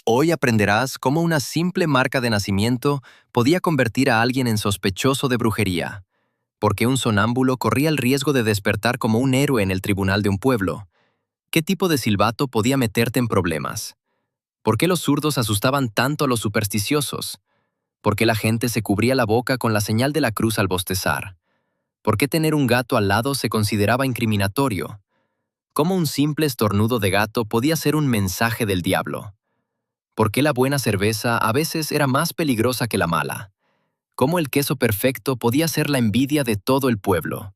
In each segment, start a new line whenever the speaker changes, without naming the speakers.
Hoy aprenderás cómo una simple marca de nacimiento podía convertir a alguien en sospechoso de brujería, por qué un sonámbulo corría el riesgo de despertar como un héroe en el tribunal de un pueblo, qué tipo de silbato podía meterte en problemas, por qué los zurdos asustaban tanto a los supersticiosos, por qué la gente se cubría la boca con la señal de la cruz al bostezar, por qué tener un gato al lado se consideraba incriminatorio, cómo un simple estornudo de gato podía ser un mensaje del diablo. ¿Por qué la buena cerveza a veces era más peligrosa que la mala? ¿Cómo el queso perfecto podía ser la envidia de todo el pueblo?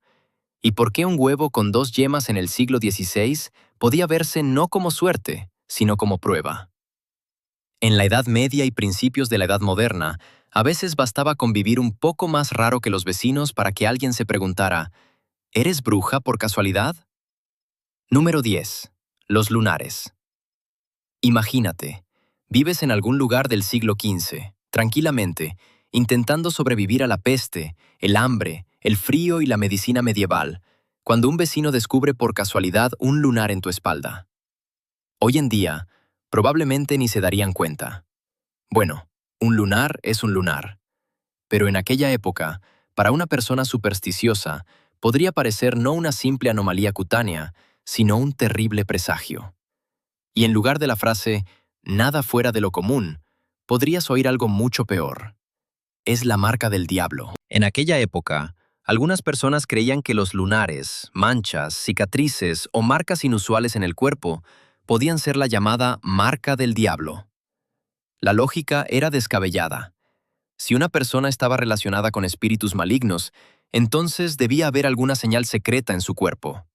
¿Y por qué un huevo con 2 yemas en el siglo XVI podía verse no como suerte, sino como prueba? En la Edad Media y principios de la Edad Moderna, a veces bastaba convivir un poco más raro que los vecinos para que alguien se preguntara, ¿eres bruja por casualidad? Número 10. Los lunares. Imagínate, vives en algún lugar del siglo XV, tranquilamente, intentando sobrevivir a la peste, el hambre, el frío y la medicina medieval, cuando un vecino descubre por casualidad un lunar en tu espalda. Hoy en día, probablemente ni se darían cuenta. Bueno, un lunar es un lunar. Pero en aquella época, para una persona supersticiosa, podría parecer no una simple anomalía cutánea, sino un terrible presagio. Y en lugar de la frase «nada fuera de lo común», podrías oír algo mucho peor. Es la marca del diablo. En aquella época, algunas personas creían que los lunares, manchas, cicatrices o marcas inusuales en el cuerpo podían ser la llamada marca del diablo. La lógica era descabellada. Si una persona estaba relacionada con espíritus malignos, entonces debía haber alguna señal secreta en su cuerpo.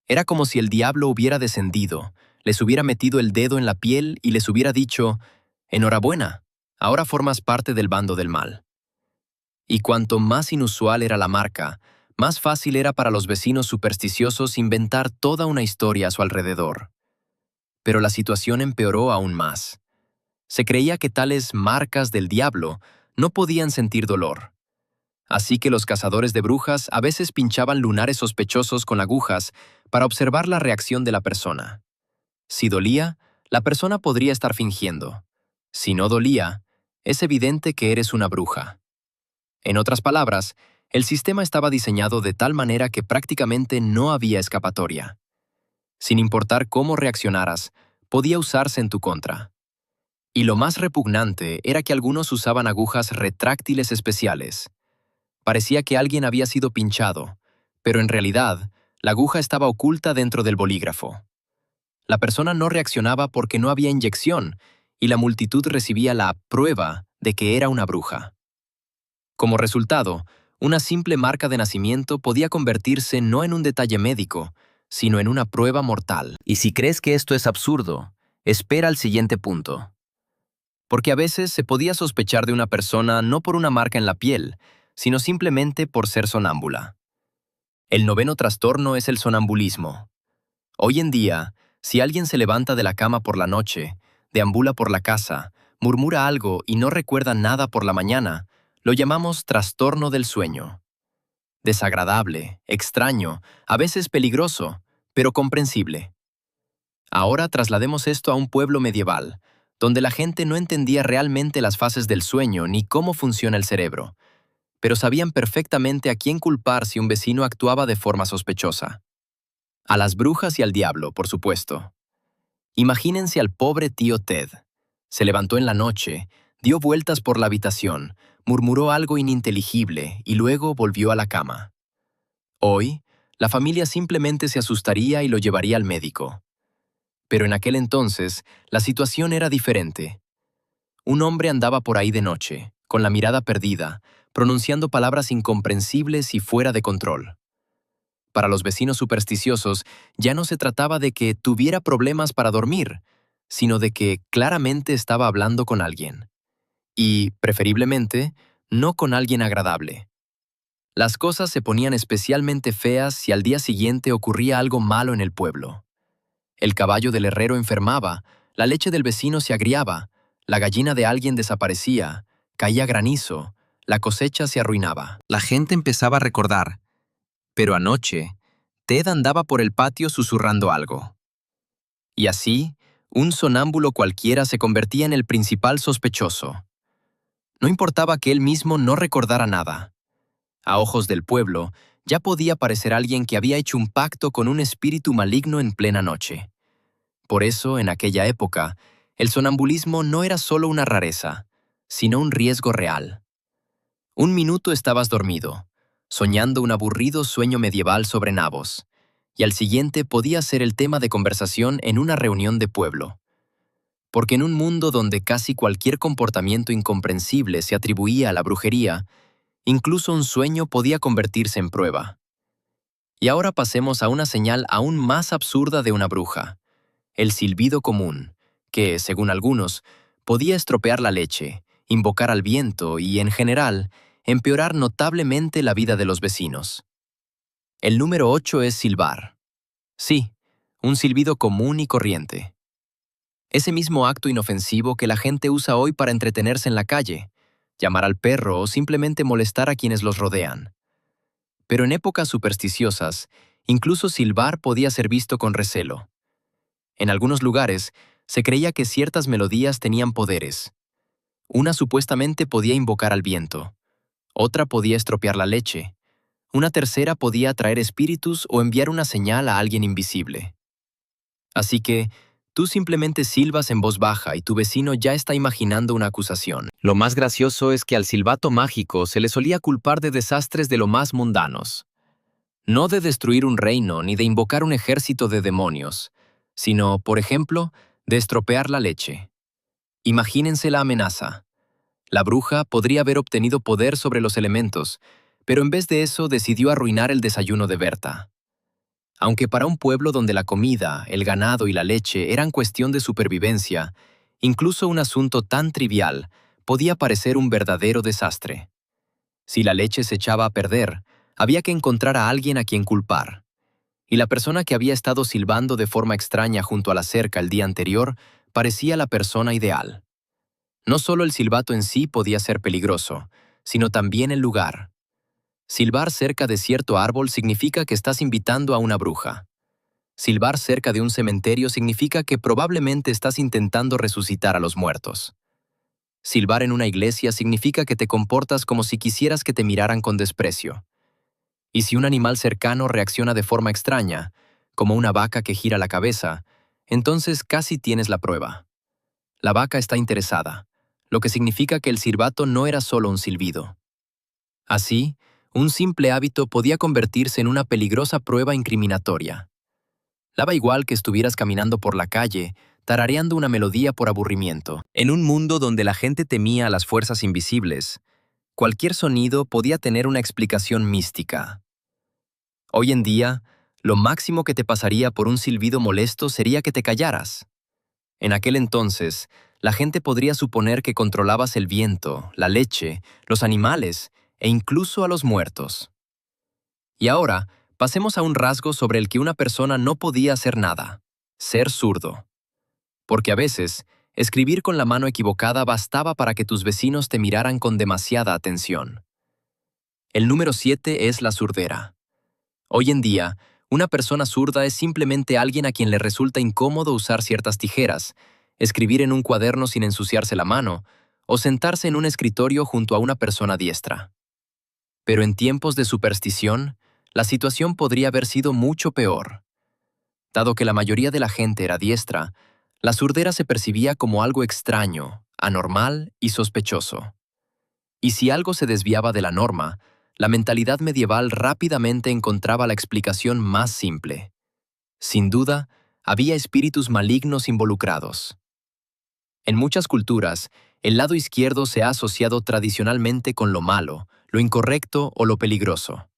Era como si el diablo hubiera descendido, les hubiera metido el dedo en la piel y les hubiera dicho, «Enhorabuena, ahora formas parte del bando del mal». Y cuanto más inusual era la marca, más fácil era para los vecinos supersticiosos inventar toda una historia a su alrededor. Pero la situación empeoró aún más. Se creía que tales marcas del diablo no podían sentir dolor. Así que los cazadores de brujas a veces pinchaban lunares sospechosos con agujas para observar la reacción de la persona. Si dolía, la persona podría estar fingiendo. Si no dolía, es evidente que eres una bruja. En otras palabras, el sistema estaba diseñado de tal manera que prácticamente no había escapatoria. Sin importar cómo reaccionaras, podía usarse en tu contra. Y lo más repugnante era que algunos usaban agujas retráctiles especiales. Parecía que alguien había sido pinchado, pero en realidad, la aguja estaba oculta dentro del bolígrafo. La persona no reaccionaba porque no había inyección, y la multitud recibía la prueba de que era una bruja. Como resultado, una simple marca de nacimiento podía convertirse no en un detalle médico, sino en una prueba mortal. Y si crees que esto es absurdo, espera al siguiente punto. Porque a veces se podía sospechar de una persona no por una marca en la piel, sino simplemente por ser sonámbula. El noveno trastorno es el sonambulismo. Hoy en día, si alguien se levanta de la cama por la noche, deambula por la casa, murmura algo y no recuerda nada por la mañana, lo llamamos trastorno del sueño. Desagradable, extraño, a veces peligroso, pero comprensible. Ahora traslademos esto a un pueblo medieval, donde la gente no entendía realmente las fases del sueño ni cómo funciona el cerebro, pero sabían perfectamente a quién culpar si un vecino actuaba de forma sospechosa. A las brujas y al diablo, por supuesto. Imagínense al pobre tío Ted. Se levantó en la noche, dio vueltas por la habitación, murmuró algo ininteligible y luego volvió a la cama. Hoy, la familia simplemente se asustaría y lo llevaría al médico. Pero en aquel entonces, la situación era diferente. Un hombre andaba por ahí de noche, con la mirada perdida, pronunciando palabras incomprensibles y fuera de control. Para los vecinos supersticiosos, ya no se trataba de que tuviera problemas para dormir, sino de que claramente estaba hablando con alguien. Y, preferiblemente, no con alguien agradable. Las cosas se ponían especialmente feas si al día siguiente ocurría algo malo en el pueblo. El caballo del herrero enfermaba, la leche del vecino se agriaba, la gallina de alguien desaparecía, caía granizo, la cosecha se arruinaba. La gente empezaba a recordar. Pero anoche, Ted andaba por el patio susurrando algo. Y así, Un sonámbulo cualquiera se convertía en el principal sospechoso. No importaba que él mismo no recordara nada. A ojos del pueblo, ya podía parecer alguien que había hecho un pacto con un espíritu maligno en plena noche. Por eso, en aquella época, el sonambulismo no era solo una rareza, sino un riesgo real. Un minuto estabas dormido, soñando un aburrido sueño medieval sobre nabos, y al siguiente podía ser el tema de conversación en una reunión de pueblo. Porque en un mundo donde casi cualquier comportamiento incomprensible se atribuía a la brujería, incluso un sueño podía convertirse en prueba. Y ahora pasemos a una señal aún más absurda de una bruja: el silbido común, que, según algunos, podía estropear la leche, invocar al viento y, en general, empeorar notablemente la vida de los vecinos. El número 8 es silbar. Sí, un silbido común y corriente. Ese mismo acto inofensivo que la gente usa hoy para entretenerse en la calle, llamar al perro o simplemente molestar a quienes los rodean. Pero en épocas supersticiosas, incluso silbar podía ser visto con recelo. En algunos lugares, se creía que ciertas melodías tenían poderes. Una supuestamente podía invocar al viento, otra podía estropear la leche, una tercera podía atraer espíritus o enviar una señal a alguien invisible. Así que, tú simplemente silbas en voz baja y tu vecino ya está imaginando una acusación. Lo más gracioso es que al silbato mágico se le solía culpar de desastres de lo más mundanos. No de destruir un reino ni de invocar un ejército de demonios, sino, por ejemplo, de estropear la leche. Imagínense la amenaza. La bruja podría haber obtenido poder sobre los elementos, pero en vez de eso decidió arruinar el desayuno de Berta. Aunque para un pueblo donde la comida, el ganado y la leche eran cuestión de supervivencia, incluso un asunto tan trivial podía parecer un verdadero desastre. Si la leche se echaba a perder, había que encontrar a alguien a quien culpar. Y la persona que había estado silbando de forma extraña junto a la cerca el día anterior parecía la persona ideal. No solo el silbato en sí podía ser peligroso, sino también el lugar. Silbar cerca de cierto árbol significa que estás invitando a una bruja. Silbar cerca de un cementerio significa que probablemente estás intentando resucitar a los muertos. Silbar en una iglesia significa que te comportas como si quisieras que te miraran con desprecio. Y si un animal cercano reacciona de forma extraña, como una vaca que gira la cabeza, entonces casi tienes la prueba. La vaca está interesada, lo que significa que el silbato no era solo un silbido. Así, un simple hábito podía convertirse en una peligrosa prueba incriminatoria. Daba igual que estuvieras caminando por la calle, tarareando una melodía por aburrimiento. En un mundo donde la gente temía a las fuerzas invisibles, cualquier sonido podía tener una explicación mística. Hoy en día, lo máximo que te pasaría por un silbido molesto sería que te callaras. En aquel entonces, la gente podría suponer que controlabas el viento, la leche, los animales e incluso a los muertos. Y ahora, pasemos a un rasgo sobre el que una persona no podía hacer nada: ser zurdo. Porque a veces, escribir con la mano equivocada bastaba para que tus vecinos te miraran con demasiada atención. El número 7 es la surdera. Hoy en día, una persona zurda es simplemente alguien a quien le resulta incómodo usar ciertas tijeras, escribir en un cuaderno sin ensuciarse la mano, o sentarse en un escritorio junto a una persona diestra. Pero en tiempos de superstición, la situación podría haber sido mucho peor. Dado que la mayoría de la gente era diestra, la surdera se percibía como algo extraño, anormal y sospechoso. Y si algo se desviaba de la norma, la mentalidad medieval rápidamente encontraba la explicación más simple. Sin duda, había espíritus malignos involucrados. En muchas culturas, el lado izquierdo se ha asociado tradicionalmente con lo malo, lo incorrecto o lo peligroso.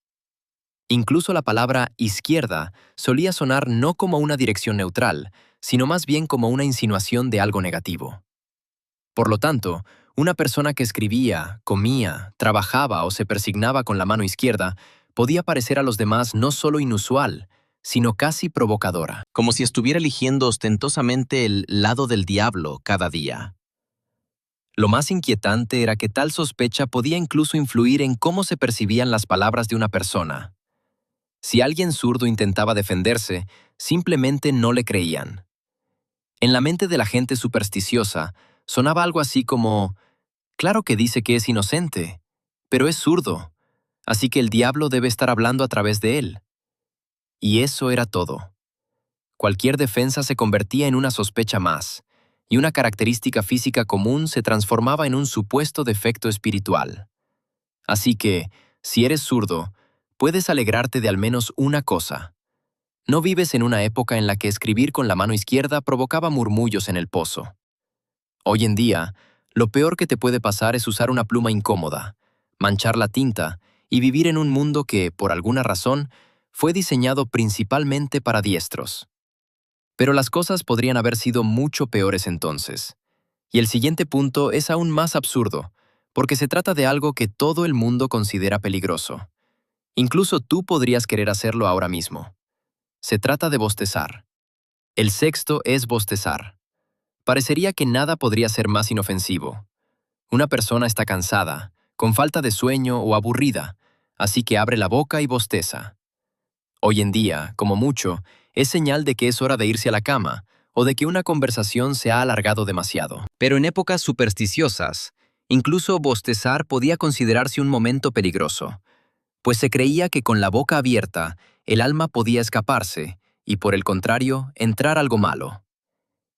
Incluso la palabra izquierda solía sonar no como una dirección neutral, sino más bien como una insinuación de algo negativo. Por lo tanto, una persona que escribía, comía, trabajaba o se persignaba con la mano izquierda podía parecer a los demás no solo inusual, sino casi provocadora, como si estuviera eligiendo ostentosamente el lado del diablo cada día. Lo más inquietante era que tal sospecha podía incluso influir en cómo se percibían las palabras de una persona. Si alguien zurdo intentaba defenderse, simplemente no le creían. En la mente de la gente supersticiosa, sonaba algo así como, claro que dice que es inocente, pero es zurdo, así que el diablo debe estar hablando a través de él. Y eso era todo. Cualquier defensa se convertía en una sospecha más, y una característica física común se transformaba en un supuesto defecto espiritual. Así que, si eres zurdo, puedes alegrarte de al menos una cosa. No vives en una época en la que escribir con la mano izquierda provocaba murmullos en el pozo. Hoy en día, lo peor que te puede pasar es usar una pluma incómoda, manchar la tinta y vivir en un mundo que, por alguna razón, fue diseñado principalmente para diestros. Pero las cosas podrían haber sido mucho peores entonces. Y el siguiente punto es aún más absurdo, porque se trata de algo que todo el mundo considera peligroso. Incluso tú podrías querer hacerlo ahora mismo. Se trata de bostezar. El sexto es bostezar. Parecería que nada podría ser más inofensivo. Una persona está cansada, con falta de sueño o aburrida, así que abre la boca y bosteza. Hoy en día, como mucho, es señal de que es hora de irse a la cama o de que una conversación se ha alargado demasiado. Pero en épocas supersticiosas, incluso bostezar podía considerarse un momento peligroso, pues se creía que con la boca abierta, el alma podía escaparse y, por el contrario, entrar algo malo.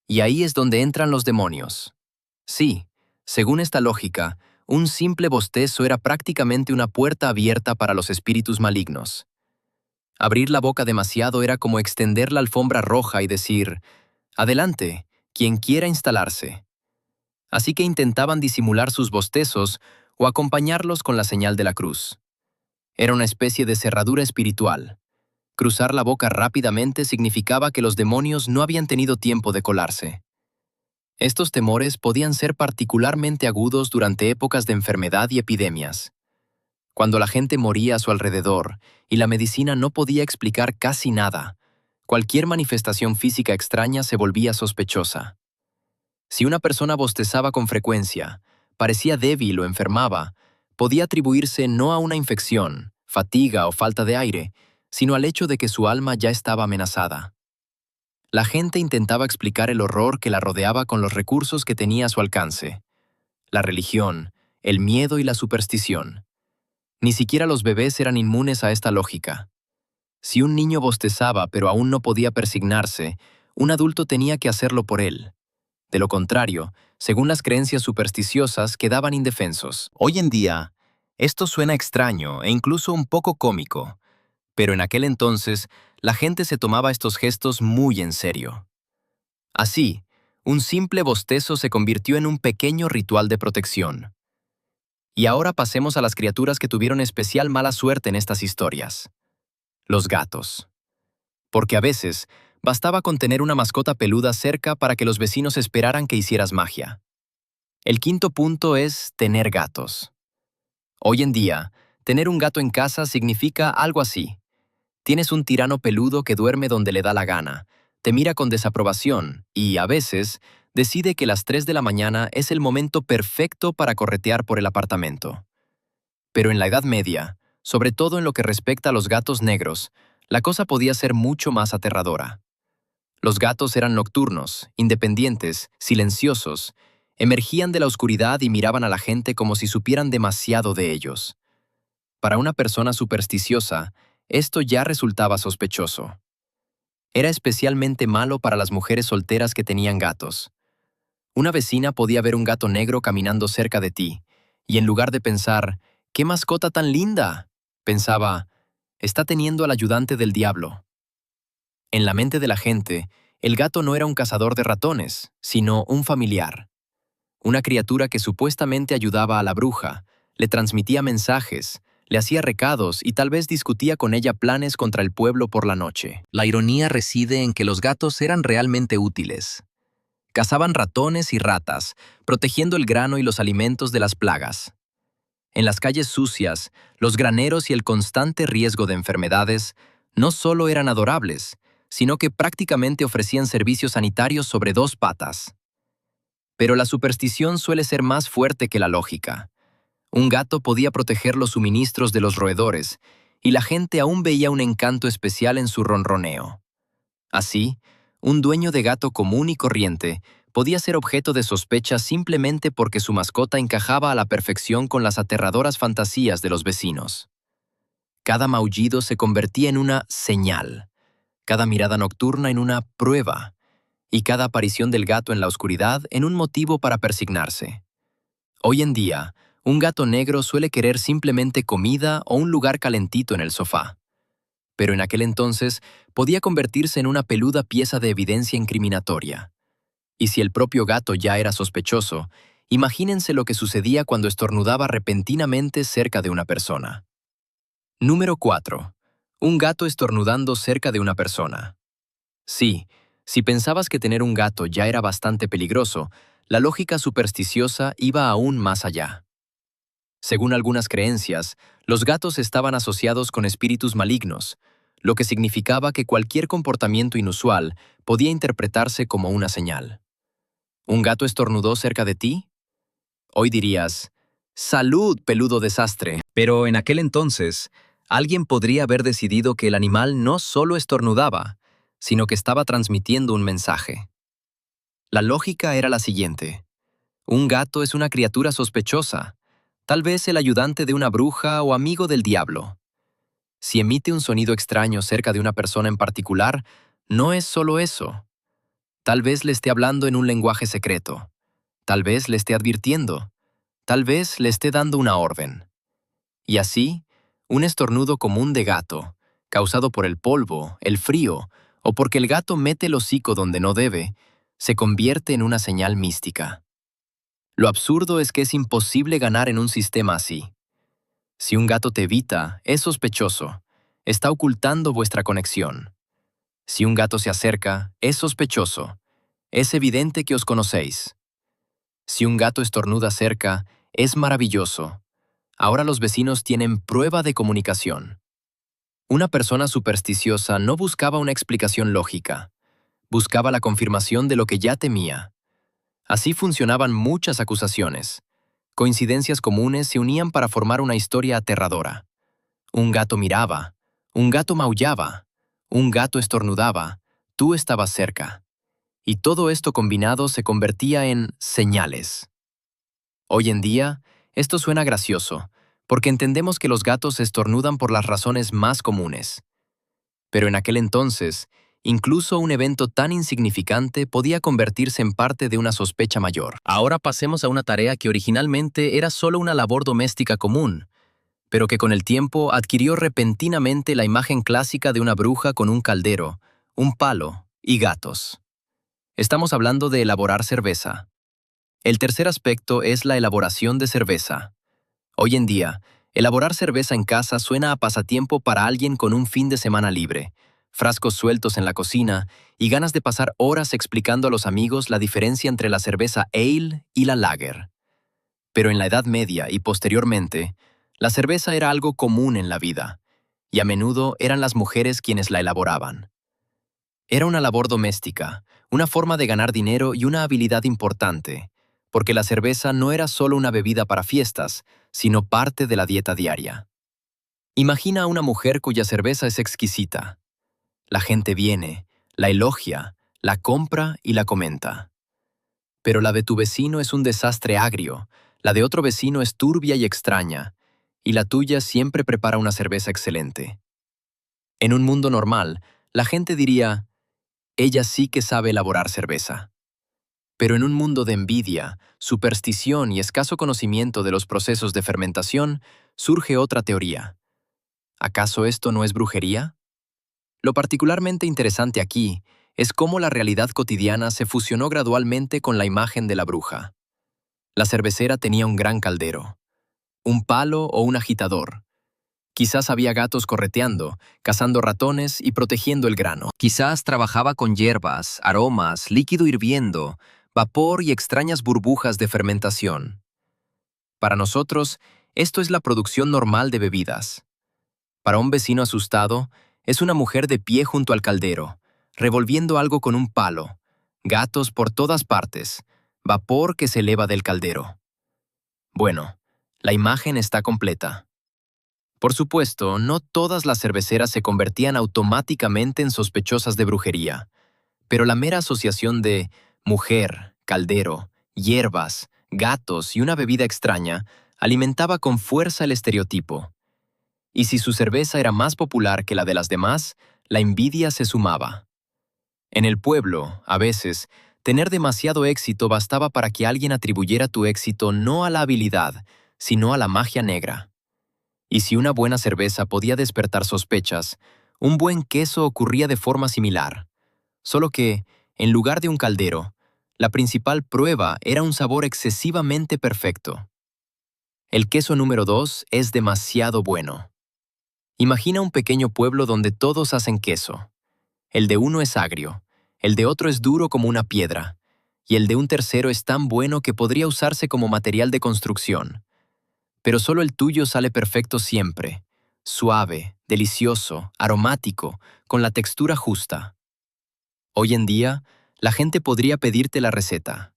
Y ahí es donde entran los demonios. Sí, según esta lógica, un simple bostezo era prácticamente una puerta abierta para los espíritus malignos. Abrir la boca demasiado era como extender la alfombra roja y decir, adelante, quien quiera instalarse. Así que intentaban disimular sus bostezos o acompañarlos con la señal de la cruz. Era una especie de cerradura espiritual. Cruzar la boca rápidamente significaba que los demonios no habían tenido tiempo de colarse. Estos temores podían ser particularmente agudos durante épocas de enfermedad y epidemias, cuando la gente moría a su alrededor y la medicina no podía explicar casi nada. Cualquier manifestación física extraña se volvía sospechosa. Si una persona bostezaba con frecuencia, parecía débil o enfermaba, podía atribuirse no a una infección, fatiga o falta de aire, sino al hecho de que su alma ya estaba amenazada. La gente intentaba explicar el horror que la rodeaba con los recursos que tenía a su alcance: la religión, el miedo y la superstición. Ni siquiera los bebés eran inmunes a esta lógica. Si un niño bostezaba pero aún no podía persignarse, un adulto tenía que hacerlo por él. De lo contrario, según las creencias supersticiosas, quedaban indefensos. Hoy en día, esto suena extraño e incluso un poco cómico, pero en aquel entonces, la gente se tomaba estos gestos muy en serio. Así, un simple bostezo se convirtió en un pequeño ritual de protección. Y ahora pasemos a las criaturas que tuvieron especial mala suerte en estas historias: los gatos. Porque a veces, bastaba con tener una mascota peluda cerca para que los vecinos esperaran que hicieras magia. El quinto punto es tener gatos. Hoy en día, tener un gato en casa significa algo así. Tienes un tirano peludo que duerme donde le da la gana, te mira con desaprobación y, a veces, decide que las 3 de la mañana es el momento perfecto para corretear por el apartamento. Pero en la Edad Media, sobre todo en lo que respecta a los gatos negros, la cosa podía ser mucho más aterradora. Los gatos eran nocturnos, independientes, silenciosos, emergían de la oscuridad y miraban a la gente como si supieran demasiado de ellos. Para una persona supersticiosa, esto ya resultaba sospechoso. Era especialmente malo para las mujeres solteras que tenían gatos. Una vecina podía ver un gato negro caminando cerca de ti, y en lugar de pensar, ¡qué mascota tan linda!, pensaba, está teniendo al ayudante del diablo. En la mente de la gente, el gato no era un cazador de ratones, sino un familiar. Una criatura que supuestamente ayudaba a la bruja, le transmitía mensajes, le hacía recados y tal vez discutía con ella planes contra el pueblo por la noche. La ironía reside en que los gatos eran realmente útiles. Cazaban ratones y ratas, protegiendo el grano y los alimentos de las plagas. En las calles sucias, los graneros y el constante riesgo de enfermedades no solo eran adorables, sino que prácticamente ofrecían servicios sanitarios sobre dos patas. Pero la superstición suele ser más fuerte que la lógica. Un gato podía proteger los suministros de los roedores, y la gente aún veía un encanto especial en su ronroneo. Así, un dueño de gato común y corriente podía ser objeto de sospecha simplemente porque su mascota encajaba a la perfección con las aterradoras fantasías de los vecinos. Cada maullido se convertía en una señal, cada mirada nocturna en una prueba, y cada aparición del gato en la oscuridad en un motivo para persignarse. Hoy en día, un gato negro suele querer simplemente comida o un lugar calentito en el sofá. Pero en aquel entonces podía convertirse en una peluda pieza de evidencia incriminatoria. Y si el propio gato ya era sospechoso, imagínense lo que sucedía cuando estornudaba repentinamente cerca de una persona. Número 4. Un gato estornudando cerca de una persona. Sí, si pensabas que tener un gato ya era bastante peligroso, la lógica supersticiosa iba aún más allá. Según algunas creencias, los gatos estaban asociados con espíritus malignos, lo que significaba que cualquier comportamiento inusual podía interpretarse como una señal. ¿Un gato estornudó cerca de ti? Hoy dirías, ¡salud, peludo desastre! Pero en aquel entonces, alguien podría haber decidido que el animal no solo estornudaba, sino que estaba transmitiendo un mensaje. La lógica era la siguiente. Un gato es una criatura sospechosa, tal vez el ayudante de una bruja o amigo del diablo. Si emite un sonido extraño cerca de una persona en particular, no es solo eso. Tal vez le esté hablando en un lenguaje secreto. Tal vez le esté advirtiendo. Tal vez le esté dando una orden. Y así, un estornudo común de gato, causado por el polvo, el frío, o porque el gato mete el hocico donde no debe, se convierte en una señal mística. Lo absurdo es que es imposible ganar en un sistema así. Si un gato te evita, es sospechoso. Está ocultando vuestra conexión. Si un gato se acerca, es sospechoso. Es evidente que os conocéis. Si un gato estornuda cerca, es maravilloso. Ahora los vecinos tienen prueba de comunicación. Una persona supersticiosa no buscaba una explicación lógica. Buscaba la confirmación de lo que ya temía. Así funcionaban muchas acusaciones. Coincidencias comunes se unían para formar una historia aterradora. Un gato miraba, un gato maullaba, un gato estornudaba, tú estabas cerca. Y todo esto combinado se convertía en señales. Hoy en día, esto suena gracioso, porque entendemos que los gatos estornudan por las razones más comunes. Pero en aquel entonces, incluso un evento tan insignificante podía convertirse en parte de una sospecha mayor. Ahora pasemos a una tarea que originalmente era solo una labor doméstica común, pero que con el tiempo adquirió repentinamente la imagen clásica de una bruja con un caldero, un palo y gatos. Estamos hablando de elaborar cerveza. El tercer aspecto es la elaboración de cerveza. Hoy en día, elaborar cerveza en casa suena a pasatiempo para alguien con un fin de semana libre, frascos sueltos en la cocina y ganas de pasar horas explicando a los amigos la diferencia entre la cerveza ale y la lager. Pero en la Edad Media y posteriormente, la cerveza era algo común en la vida, y a menudo eran las mujeres quienes la elaboraban. Era una labor doméstica, una forma de ganar dinero y una habilidad importante, porque la cerveza no era solo una bebida para fiestas, sino parte de la dieta diaria. Imagina a una mujer cuya cerveza es exquisita. La gente viene, la elogia, la compra y la comenta. Pero la de tu vecino es un desastre agrio, la de otro vecino es turbia y extraña, y la tuya siempre prepara una cerveza excelente. En un mundo normal, la gente diría, ella sí que sabe elaborar cerveza. Pero en un mundo de envidia, superstición y escaso conocimiento de los procesos de fermentación, surge otra teoría. ¿Acaso esto no es brujería? Lo particularmente interesante aquí es cómo la realidad cotidiana se fusionó gradualmente con la imagen de la bruja. La cervecera tenía un gran caldero, un palo o un agitador. Quizás había gatos correteando, cazando ratones y protegiendo el grano. Quizás trabajaba con hierbas, aromas, líquido hirviendo, vapor y extrañas burbujas de fermentación. Para nosotros, esto es la producción normal de bebidas. Para un vecino asustado, es una mujer de pie junto al caldero, revolviendo algo con un palo, gatos por todas partes, vapor que se eleva del caldero. Bueno, la imagen está completa. Por supuesto, no todas las cerveceras se convertían automáticamente en sospechosas de brujería, Pero la mera asociación de mujer, caldero, hierbas, gatos y una bebida extraña alimentaba con fuerza el estereotipo. Y si su cerveza era más popular que la de las demás, la envidia se sumaba. En el pueblo, a veces, tener demasiado éxito bastaba para que alguien atribuyera tu éxito no a la habilidad, sino a la magia negra. Y si una buena cerveza podía despertar sospechas, un buen queso ocurría de forma similar. Solo que, en lugar de un caldero, la principal prueba era un sabor excesivamente perfecto. El queso número 2 es demasiado bueno. Imagina un pequeño pueblo donde todos hacen queso. El de uno es agrio, el de otro es duro como una piedra, y el de un tercero es tan bueno que podría usarse como material de construcción. Pero solo el tuyo sale perfecto siempre, suave, delicioso, aromático, con la textura justa. Hoy en día, la gente podría pedirte la receta.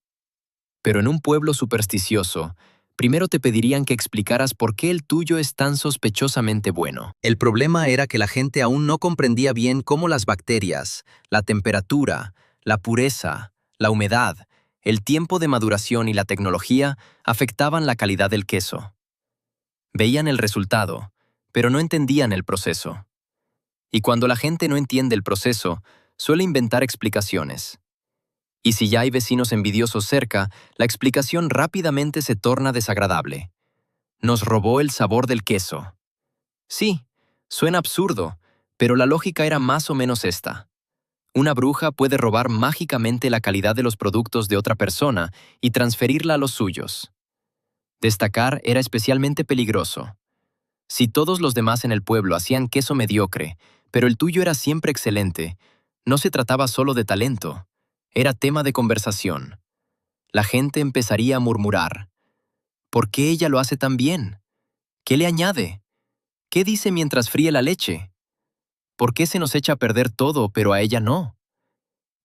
Pero en un pueblo supersticioso, primero te pedirían que explicaras por qué el tuyo es tan sospechosamente bueno. El problema era que la gente aún no comprendía bien cómo las bacterias, la temperatura, la pureza, la humedad, el tiempo de maduración y la tecnología afectaban la calidad del queso. Veían el resultado, pero no entendían el proceso. Y cuando la gente no entiende el proceso, suele inventar explicaciones. Y si ya hay vecinos envidiosos cerca, la explicación rápidamente se torna desagradable. Nos robó el sabor del queso. Sí, suena absurdo, pero la lógica era más o menos esta. Una bruja puede robar mágicamente la calidad de los productos de otra persona y transferirla a los suyos. Destacar era especialmente peligroso. Si todos los demás en el pueblo hacían queso mediocre, pero el tuyo era siempre excelente, no se trataba solo de talento, era tema de conversación. La gente empezaría a murmurar. ¿Por qué ella lo hace tan bien? ¿Qué le añade? ¿Qué dice mientras fríe la leche? ¿Por qué se nos echa a perder todo, pero a ella no?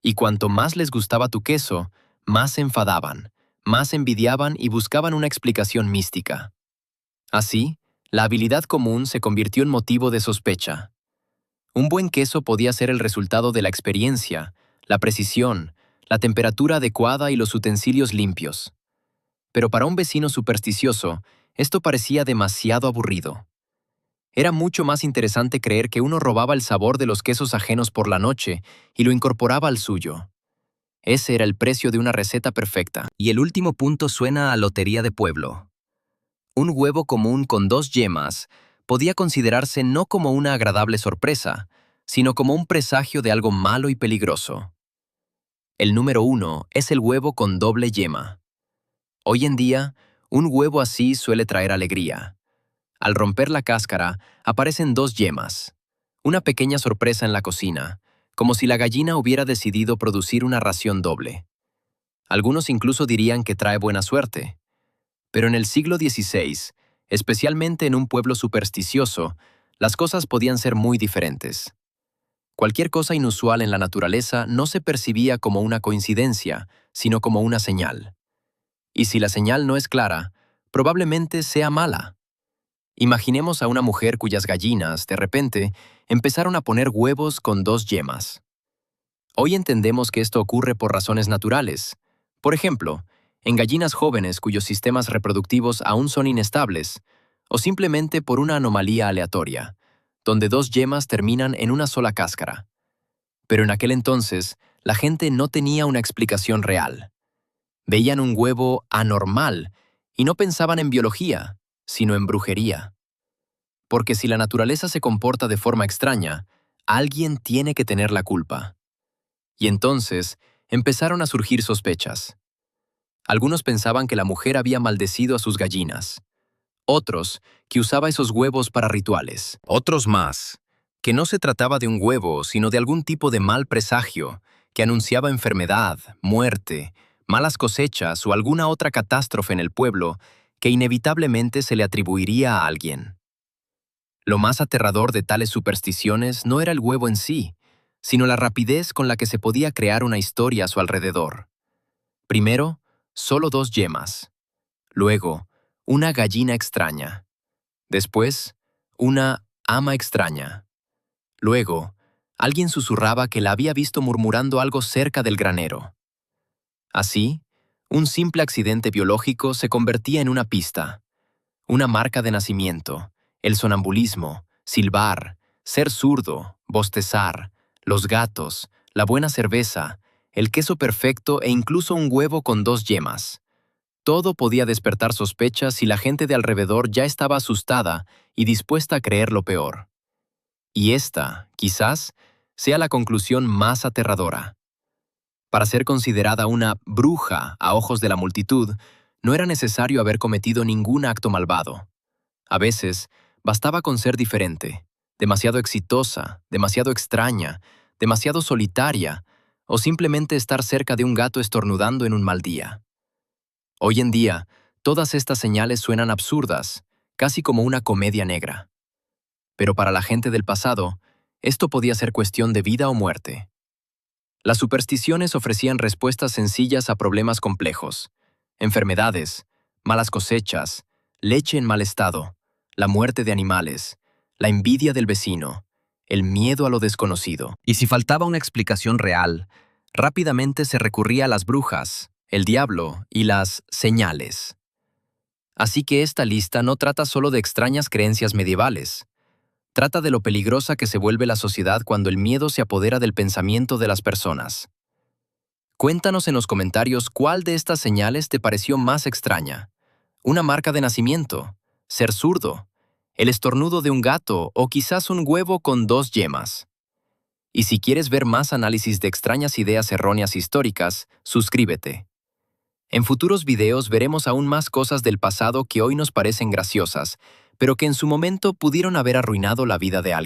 Y cuanto más les gustaba tu queso, más se enfadaban, más envidiaban y buscaban una explicación mística. Así, la habilidad común se convirtió en motivo de sospecha. Un buen queso podía ser el resultado de la experiencia, la precisión, la temperatura adecuada y los utensilios limpios. Pero para un vecino supersticioso, esto parecía demasiado aburrido. Era mucho más interesante creer que uno robaba el sabor de los quesos ajenos por la noche y lo incorporaba al suyo. Ese era el precio de una receta perfecta. Y el último punto suena a lotería de pueblo. Un huevo común con 2 yemas podía considerarse no como una agradable sorpresa, sino como un presagio de algo malo y peligroso. El número 1 es el huevo con doble yema. Hoy en día, un huevo así suele traer alegría. Al romper la cáscara, aparecen 2 yemas. Una pequeña sorpresa en la cocina, como si la gallina hubiera decidido producir una ración doble. Algunos incluso dirían que trae buena suerte. Pero en el siglo XVI, especialmente en un pueblo supersticioso, las cosas podían ser muy diferentes. Cualquier cosa inusual en la naturaleza no se percibía como una coincidencia, sino como una señal. Y si la señal no es clara, probablemente sea mala. Imaginemos a una mujer cuyas gallinas, de repente, empezaron a poner huevos con 2 yemas. Hoy entendemos que esto ocurre por razones naturales. Por ejemplo, en gallinas jóvenes cuyos sistemas reproductivos aún son inestables, o simplemente por una anomalía aleatoria, donde 2 yemas terminan en una sola cáscara. Pero en aquel entonces, la gente no tenía una explicación real. Veían un huevo anormal y no pensaban en biología, sino en brujería. Porque si la naturaleza se comporta de forma extraña, alguien tiene que tener la culpa. Y entonces empezaron a surgir sospechas. Algunos pensaban que la mujer había maldecido a sus gallinas. Otros, que usaba esos huevos para rituales. Otros más, que no se trataba de un huevo, sino de algún tipo de mal presagio, que anunciaba enfermedad, muerte, malas cosechas o alguna otra catástrofe en el pueblo que inevitablemente se le atribuiría a alguien. Lo más aterrador de tales supersticiones no era el huevo en sí, sino la rapidez con la que se podía crear una historia a su alrededor. Primero, solo 2 yemas. Luego, una gallina extraña. Después, una ama extraña. Luego, Alguien susurraba que la había visto murmurando algo cerca del granero. Así, un simple accidente biológico se convertía en una pista, una marca de nacimiento, el sonambulismo, silbar, ser zurdo, bostezar, los gatos, la buena cerveza, el queso perfecto e incluso un huevo con 2 yemas. Todo podía despertar sospechas si la gente de alrededor ya estaba asustada y dispuesta a creer lo peor. Y esta, quizás, sea la conclusión más aterradora. Para ser considerada una bruja a ojos de la multitud, no era necesario haber cometido ningún acto malvado. A veces, bastaba con ser diferente, demasiado exitosa, demasiado extraña, demasiado solitaria, o simplemente estar cerca de un gato estornudando en un mal día. Hoy en día, todas estas señales suenan absurdas, casi como una comedia negra. Pero para la gente del pasado, esto podía ser cuestión de vida o muerte. Las supersticiones ofrecían respuestas sencillas a problemas complejos: enfermedades, malas cosechas, leche en mal estado, la muerte de animales, la envidia del vecino, el miedo a lo desconocido. Y si faltaba una explicación real, rápidamente se recurría a las brujas, el diablo y las señales. Así que esta lista no trata solo de extrañas creencias medievales. Trata de lo peligrosa que se vuelve la sociedad cuando el miedo se apodera del pensamiento de las personas. Cuéntanos en los comentarios cuál de estas señales te pareció más extraña. Una marca de nacimiento, ser zurdo, el estornudo de un gato o quizás un huevo con 2 yemas. Y si quieres ver más análisis de extrañas ideas erróneas históricas, suscríbete. En futuros videos veremos aún más cosas del pasado que hoy nos parecen graciosas, pero que en su momento pudieron haber arruinado la vida de alguien.